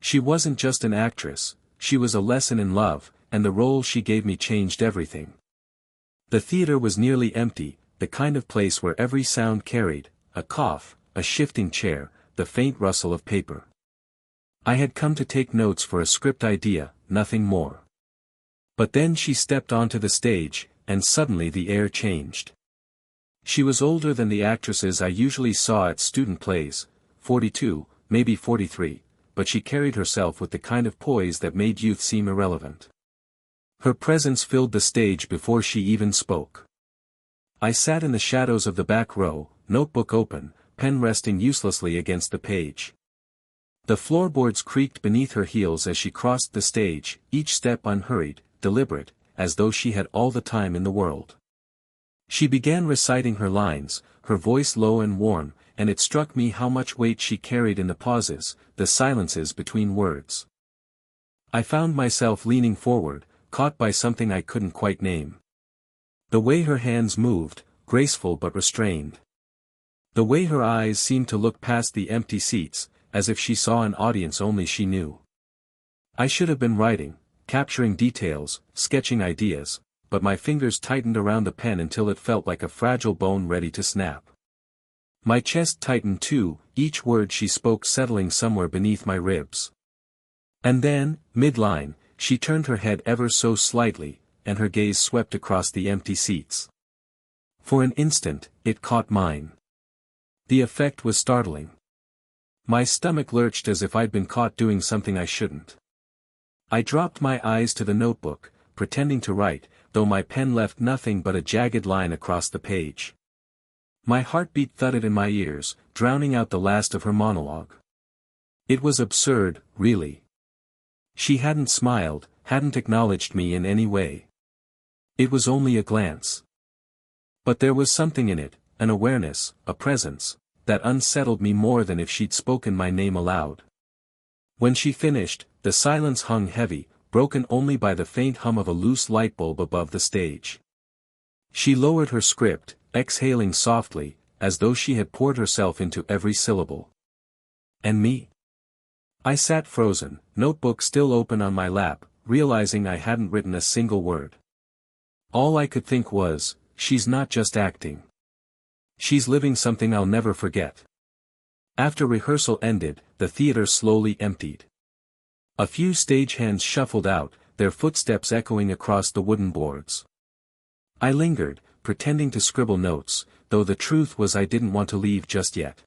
She wasn't just an actress, she was a lesson in love, and the role she gave me changed everything. The theater was nearly empty, the kind of place where every sound carried, a cough, a shifting chair, the faint rustle of paper. I had come to take notes for a script idea, nothing more. But then she stepped onto the stage, and suddenly the air changed. She was older than the actresses I usually saw at student plays, 42, maybe 43, but she carried herself with the kind of poise that made youth seem irrelevant. Her presence filled the stage before she even spoke. I sat in the shadows of the back row, notebook open, pen resting uselessly against the page. The floorboards creaked beneath her heels as she crossed the stage, each step unhurried, deliberate, as though she had all the time in the world. She began reciting her lines, her voice low and warm, and it struck me how much weight she carried in the pauses, the silences between words. I found myself leaning forward, caught by something I couldn't quite name. The way her hands moved, graceful but restrained. The way her eyes seemed to look past the empty seats, as if she saw an audience only she knew. I should have been writing, capturing details, sketching ideas, but my fingers tightened around the pen until it felt like a fragile bone ready to snap. My chest tightened too, each word she spoke settling somewhere beneath my ribs. And then, mid-line, she turned her head ever so slightly, and her gaze swept across the empty seats. For an instant, it caught mine. The effect was startling. My stomach lurched as if I'd been caught doing something I shouldn't. I dropped my eyes to the notebook, pretending to write, though my pen left nothing but a jagged line across the page. My heartbeat thudded in my ears, drowning out the last of her monologue. It was absurd, really. She hadn't smiled, hadn't acknowledged me in any way. It was only a glance. But there was something in it, an awareness, a presence, that unsettled me more than if she'd spoken my name aloud. When she finished, the silence hung heavy, broken only by the faint hum of a loose light bulb above the stage. She lowered her script, exhaling softly, as though she had poured herself into every syllable. And me? I sat frozen, notebook still open on my lap, realizing I hadn't written a single word. All I could think was, she's not just acting. She's living something I'll never forget. After rehearsal ended, the theater slowly emptied. A few stagehands shuffled out, their footsteps echoing across the wooden boards. I lingered, pretending to scribble notes, though the truth was I didn't want to leave just yet.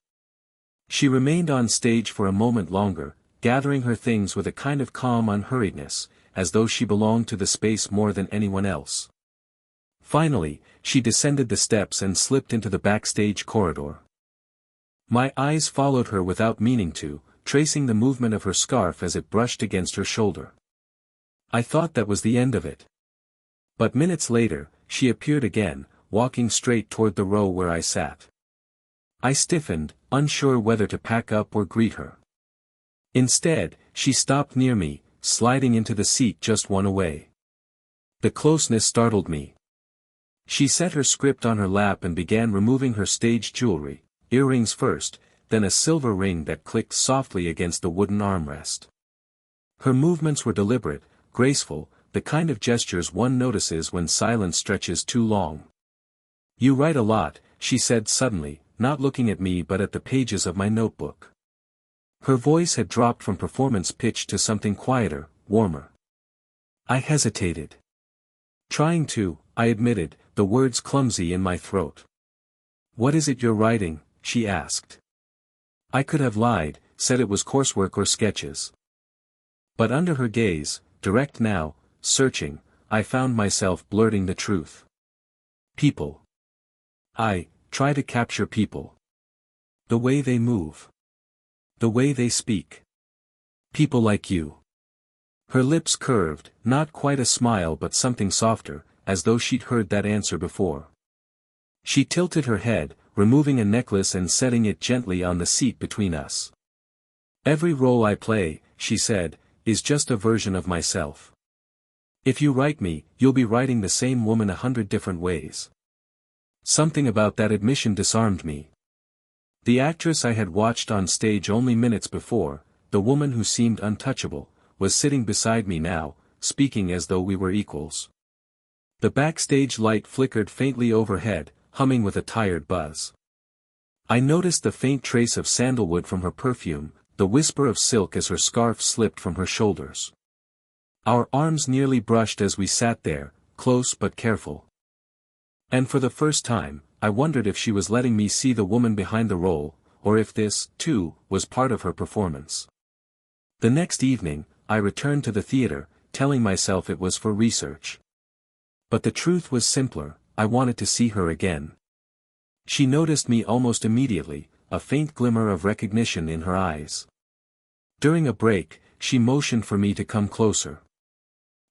She remained on stage for a moment longer, gathering her things with a kind of calm unhurriedness, as though she belonged to the space more than anyone else. Finally, she descended the steps and slipped into the backstage corridor. My eyes followed her without meaning to, tracing the movement of her scarf as it brushed against her shoulder. I thought that was the end of it. But minutes later, she appeared again, walking straight toward the row where I sat. I stiffened, unsure whether to pack up or greet her. Instead, she stopped near me, sliding into the seat just one away. The closeness startled me. She set her script on her lap and began removing her stage jewelry, earrings first, then a silver ring that clicked softly against the wooden armrest. Her movements were deliberate, graceful, the kind of gestures one notices when silence stretches too long. "You write a lot," she said suddenly, not looking at me but at the pages of my notebook. Her voice had dropped from performance pitch to something quieter, warmer. I hesitated. Trying to, I admitted, the words clumsy in my throat. "What is it you're writing?" she asked. I could have lied, said it was coursework or sketches. But under her gaze, direct now, searching, I found myself blurting the truth. People. I try to capture people. The way they move. The way they speak. People like you. Her lips curved, not quite a smile but something softer, as though she'd heard that answer before. She tilted her head, removing a necklace and setting it gently on the seat between us. "Every role I play," she said, "is just a version of myself. If you write me, you'll be writing the same woman 100 different ways." Something about that admission disarmed me. The actress I had watched on stage only minutes before, the woman who seemed untouchable, was sitting beside me now, speaking as though we were equals. The backstage light flickered faintly overhead, humming with a tired buzz. I noticed the faint trace of sandalwood from her perfume, the whisper of silk as her scarf slipped from her shoulders. Our arms nearly brushed as we sat there, close but careful. And for the first time, I wondered if she was letting me see the woman behind the role, or if this, too, was part of her performance. The next evening, I returned to the theater, telling myself it was for research. But the truth was simpler, I wanted to see her again. She noticed me almost immediately, a faint glimmer of recognition in her eyes. During a break, she motioned for me to come closer.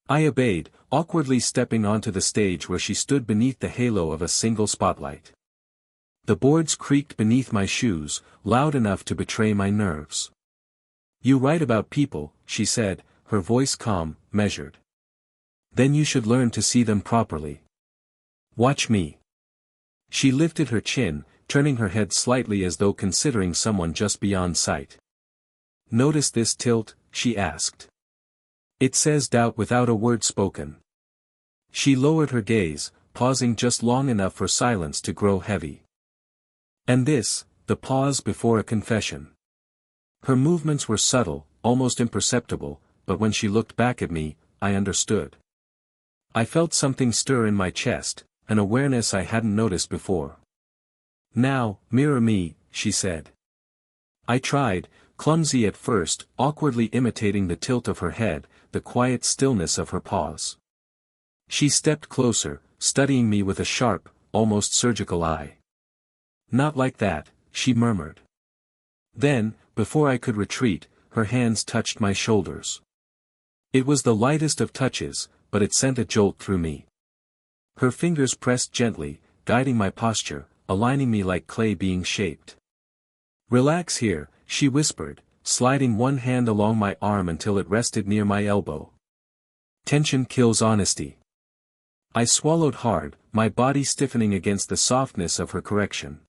I obeyed, awkwardly stepping onto the stage where she stood beneath the halo of a single spotlight. The boards creaked beneath my shoes, loud enough to betray my nerves. "You write about people," she said, her voice calm, measured. "Then you should learn to see them properly. Watch me." She lifted her chin, turning her head slightly as though considering someone just beyond sight. "Notice this tilt?" she asked. "It says doubt without a word spoken." She lowered her gaze, pausing just long enough for silence to grow heavy. "And this, the pause before a confession." Her movements were subtle, almost imperceptible, but when she looked back at me, I understood. I felt something stir in my chest, an awareness I hadn't noticed before. "Now, mirror me," she said. I tried, clumsy at first, awkwardly imitating the tilt of her head, the quiet stillness of her pause. She stepped closer, studying me with a sharp, almost surgical eye. "Not like that," she murmured. Then, before I could retreat, her hands touched my shoulders. It was the lightest of touches, but it sent a jolt through me. Her fingers pressed gently, guiding my posture, aligning me like clay being shaped. "Relax here," she whispered, sliding one hand along my arm until it rested near my elbow. "Tension kills honesty." I swallowed hard, my body stiffening against the softness of her correction.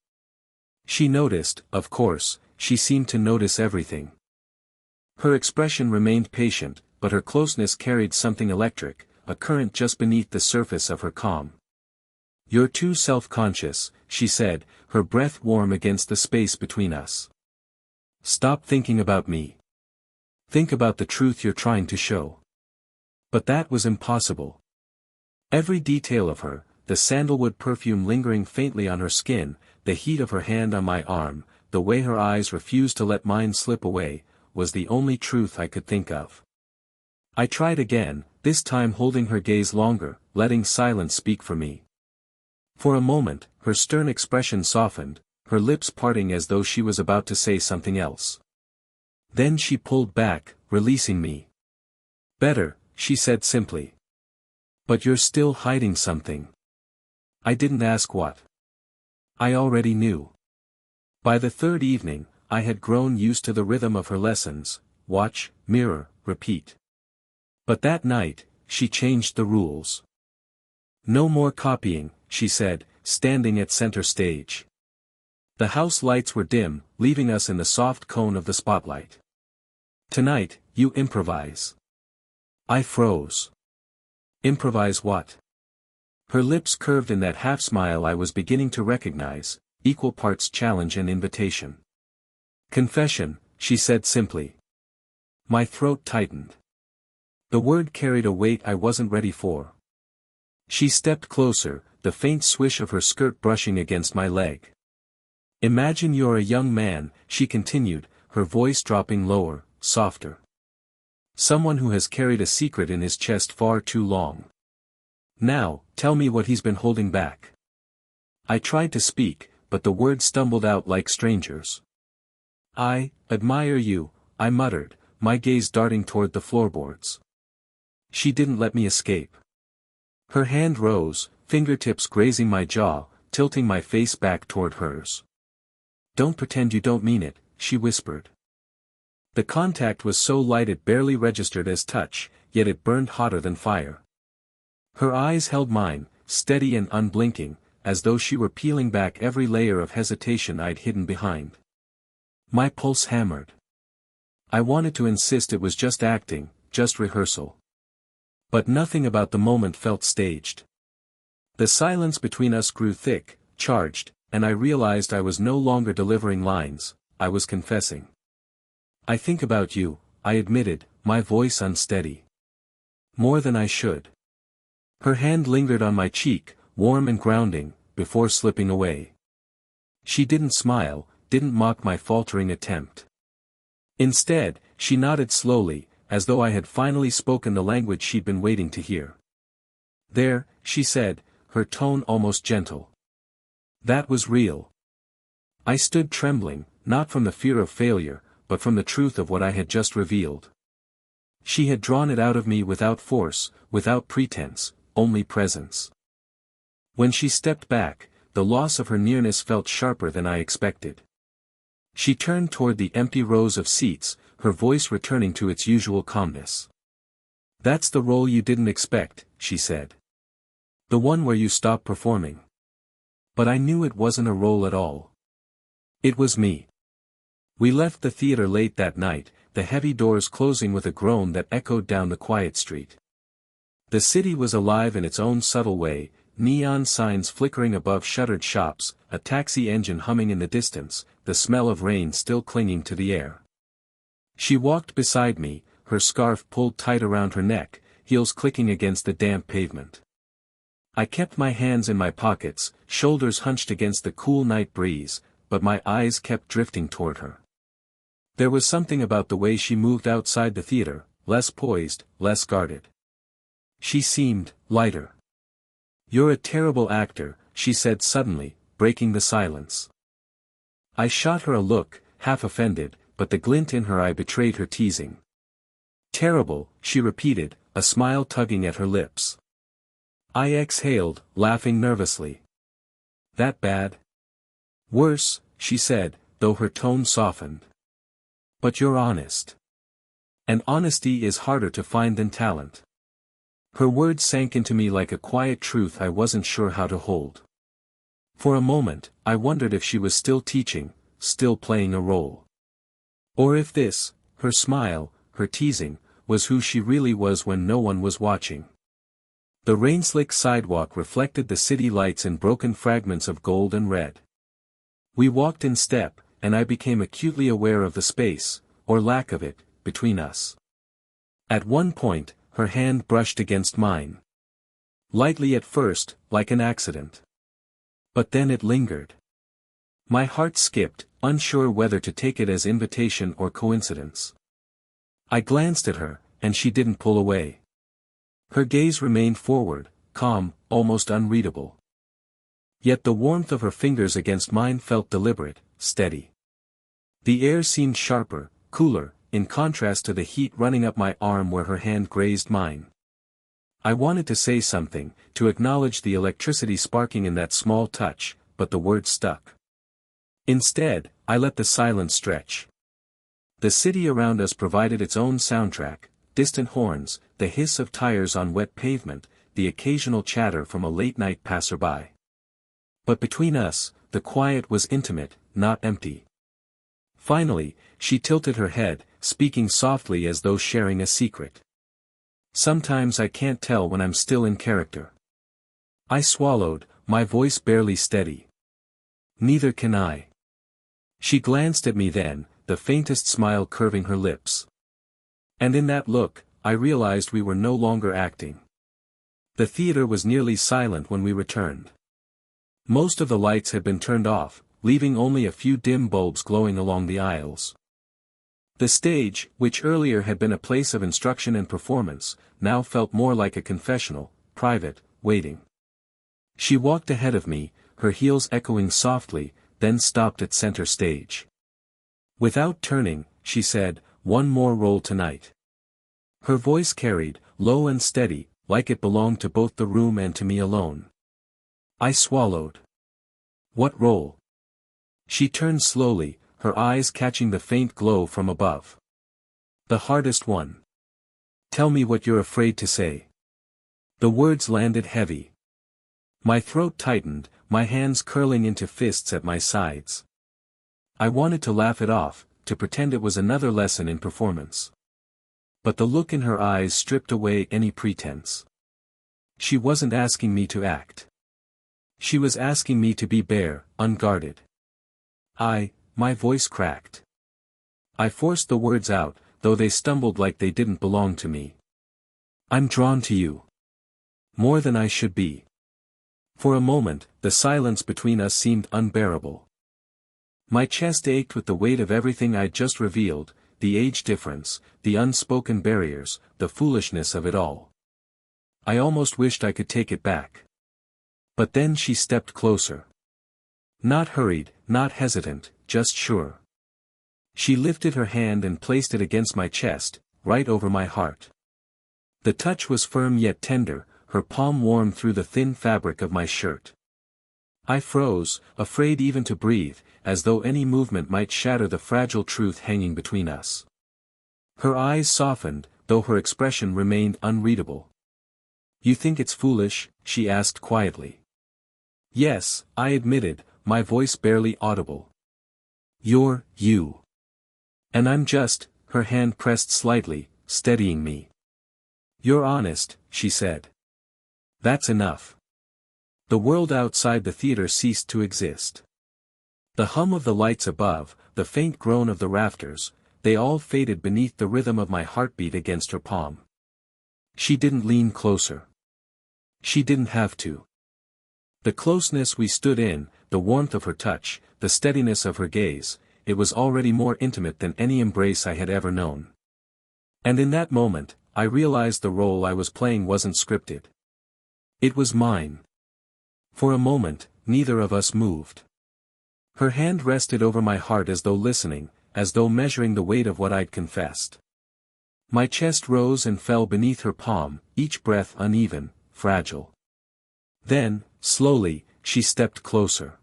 She noticed, of course, she seemed to notice everything. Her expression remained patient, but her closeness carried something electric, a current just beneath the surface of her calm. "You're too self-conscious," she said, her breath warm against the space between us. "Stop thinking about me. Think about the truth you're trying to show." But that was impossible. Every detail of her, the sandalwood perfume lingering faintly on her skin, the heat of her hand on my arm, the way her eyes refused to let mine slip away, was the only truth I could think of. I tried again, this time holding her gaze longer, letting silence speak for me. For a moment, her stern expression softened, her lips parting as though she was about to say something else. Then she pulled back, releasing me. "Better," she said simply. "But you're still hiding something." I didn't ask what. I already knew. By the third evening, I had grown used to the rhythm of her lessons: watch, mirror, repeat. But that night, she changed the rules. "No more copying," she said, standing at center stage. The house lights were dim, leaving us in the soft cone of the spotlight. "Tonight, you improvise." I froze. Improvise what? Her lips curved in that half-smile I was beginning to recognize, equal parts challenge and invitation. "Confession," she said simply. My throat tightened. The word carried a weight I wasn't ready for. She stepped closer, the faint swish of her skirt brushing against my leg. "Imagine you're a young man," she continued, her voice dropping lower, softer. "Someone who has carried a secret in his chest far too long. Now, tell me what he's been holding back." I tried to speak, but the words stumbled out like strangers. "I admire you," I muttered, my gaze darting toward the floorboards. She didn't let me escape. Her hand rose, fingertips grazing my jaw, tilting my face back toward hers. "Don't pretend you don't mean it," she whispered. The contact was so light it barely registered as touch, yet it burned hotter than fire. Her eyes held mine, steady and unblinking, as though she were peeling back every layer of hesitation I'd hidden behind. My pulse hammered. I wanted to insist it was just acting, just rehearsal. But nothing about the moment felt staged. The silence between us grew thick, charged, and I realized I was no longer delivering lines, I was confessing. "I think about you," I admitted, my voice unsteady. "More than I should." Her hand lingered on my cheek, warm and grounding, before slipping away. She didn't smile, didn't mock my faltering attempt. Instead, she nodded slowly, as though I had finally spoken the language she'd been waiting to hear. "There," she said, her tone almost gentle. "That was real." I stood trembling, not from the fear of failure, but from the truth of what I had just revealed. She had drawn it out of me without force, without pretense, only presence. When she stepped back, the loss of her nearness felt sharper than I expected. She turned toward the empty rows of seats, her voice returning to its usual calmness. "That's the role you didn't expect," she said. "The one where you stop performing." But I knew it wasn't a role at all. It was me. We left the theater late that night, the heavy doors closing with a groan that echoed down the quiet street. The city was alive in its own subtle way, neon signs flickering above shuttered shops, a taxi engine humming in the distance, the smell of rain still clinging to the air. She walked beside me, her scarf pulled tight around her neck, heels clicking against the damp pavement. I kept my hands in my pockets, shoulders hunched against the cool night breeze, but my eyes kept drifting toward her. There was something about the way she moved outside the theater, less poised, less guarded. She seemed lighter. "You're a terrible actor," she said suddenly, breaking the silence. I shot her a look, half offended, but the glint in her eye betrayed her teasing. "Terrible," she repeated, a smile tugging at her lips. I exhaled, laughing nervously. "That bad?" "Worse," she said, though her tone softened. "But you're honest. And honesty is harder to find than talent." Her words sank into me like a quiet truth I wasn't sure how to hold. For a moment, I wondered if she was still teaching, still playing a role. Or if this, her smile, her teasing, was who she really was when no one was watching. The rain-slick sidewalk reflected the city lights in broken fragments of gold and red. We walked in step, and I became acutely aware of the space, or lack of it, between us. At one point, her hand brushed against mine. Lightly at first, like an accident. But then it lingered. My heart skipped, unsure whether to take it as invitation or coincidence. I glanced at her, and she didn't pull away. Her gaze remained forward, calm, almost unreadable. Yet the warmth of her fingers against mine felt deliberate, steady. The air seemed sharper, cooler, in contrast to the heat running up my arm where her hand grazed mine. I wanted to say something, to acknowledge the electricity sparking in that small touch, but the words stuck. Instead, I let the silence stretch. The city around us provided its own soundtrack, distant horns, the hiss of tires on wet pavement, the occasional chatter from a late-night passerby. But between us, the quiet was intimate, not empty. Finally, she tilted her head, speaking softly as though sharing a secret. "Sometimes I can't tell when I'm still in character." I swallowed, my voice barely steady. "Neither can I." She glanced at me then, the faintest smile curving her lips. And in that look, I realized we were no longer acting. The theater was nearly silent when we returned. Most of the lights had been turned off, leaving only a few dim bulbs glowing along the aisles. The stage, which earlier had been a place of instruction and performance, now felt more like a confessional, private, waiting. She walked ahead of me, her heels echoing softly, then stopped at center stage. Without turning, she said, "One more role tonight." Her voice carried, low and steady, like it belonged to both the room and to me alone. I swallowed. "What role?" She turned slowly, her eyes catching the faint glow from above. "The hardest one. Tell me what you're afraid to say." The words landed heavy. My throat tightened, my hands curling into fists at my sides. I wanted to laugh it off, to pretend it was another lesson in performance. But the look in her eyes stripped away any pretense. She wasn't asking me to act. She was asking me to be bare, unguarded. My voice cracked. I forced the words out, though they stumbled like they didn't belong to me. I'm drawn to you. More than I should be. For a moment, the silence between us seemed unbearable. My chest ached with the weight of everything I'd just revealed, the age difference, the unspoken barriers, the foolishness of it all. I almost wished I could take it back. But then she stepped closer. Not hurried, not hesitant, just sure. She lifted her hand and placed it against my chest, right over my heart. The touch was firm yet tender, her palm warm through the thin fabric of my shirt. I froze, afraid even to breathe, as though any movement might shatter the fragile truth hanging between us. Her eyes softened, though her expression remained unreadable. You think it's foolish? She asked quietly. Yes, I admitted, my voice barely audible. You're you. And I'm just, her hand pressed slightly, steadying me. You're honest, she said. That's enough. The world outside the theater ceased to exist. The hum of the lights above, the faint groan of the rafters, they all faded beneath the rhythm of my heartbeat against her palm. She didn't lean closer. She didn't have to. The closeness we stood in, the warmth of her touch, the steadiness of her gaze, it was already more intimate than any embrace I had ever known. And in that moment, I realized the role I was playing wasn't scripted. It was mine. For a moment, neither of us moved. Her hand rested over my heart as though listening, as though measuring the weight of what I'd confessed. My chest rose and fell beneath her palm, each breath uneven, fragile. Then, slowly, she stepped closer.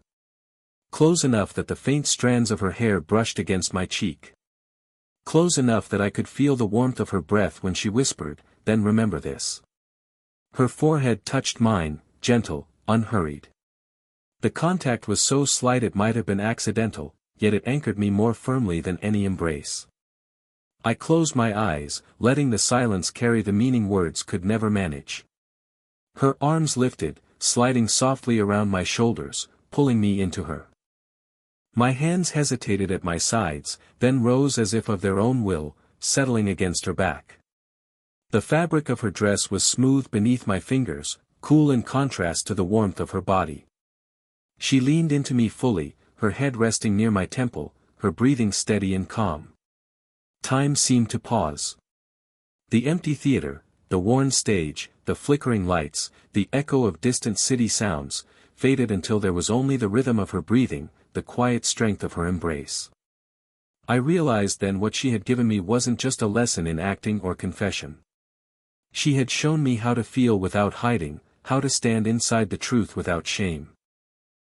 Close enough that the faint strands of her hair brushed against my cheek. Close enough that I could feel the warmth of her breath when she whispered, "Then remember this." Her forehead touched mine, gentle, unhurried. The contact was so slight it might have been accidental, yet it anchored me more firmly than any embrace. I closed my eyes, letting the silence carry the meaning words could never manage. Her arms lifted, sliding softly around my shoulders, pulling me into her. My hands hesitated at my sides, then rose as if of their own will, settling against her back. The fabric of her dress was smooth beneath my fingers, cool in contrast to the warmth of her body. She leaned into me fully, her head resting near my temple, her breathing steady and calm. Time seemed to pause. The empty theater, the worn stage, the flickering lights, the echo of distant city sounds, faded until there was only the rhythm of her breathing, the quiet strength of her embrace. I realized then what she had given me wasn't just a lesson in acting or confession. She had shown me how to feel without hiding, how to stand inside the truth without shame.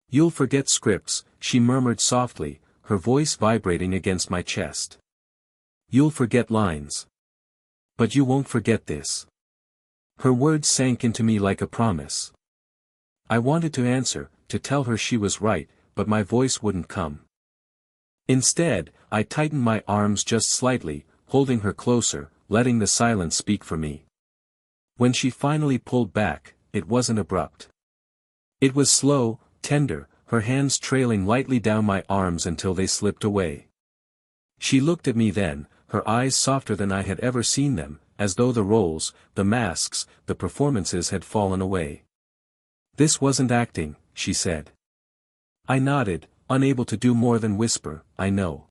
You'll forget scripts, she murmured softly, her voice vibrating against my chest. You'll forget lines. But you won't forget this. Her words sank into me like a promise. I wanted to answer, to tell her she was right, but my voice wouldn't come. Instead, I tightened my arms just slightly, holding her closer, letting the silence speak for me. When she finally pulled back, it wasn't abrupt. It was slow, tender, her hands trailing lightly down my arms until they slipped away. She looked at me then, her eyes softer than I had ever seen them, as though the roles, the masks, the performances had fallen away. This wasn't acting, she said. I nodded, unable to do more than whisper, I know.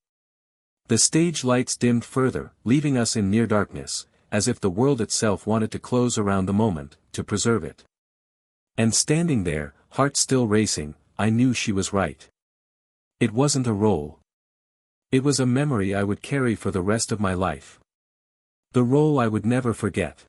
The stage lights dimmed further, leaving us in near darkness, as if the world itself wanted to close around the moment, to preserve it. And standing there, heart still racing, I knew she was right. It wasn't a role. It was a memory I would carry for the rest of my life. The role I would never forget.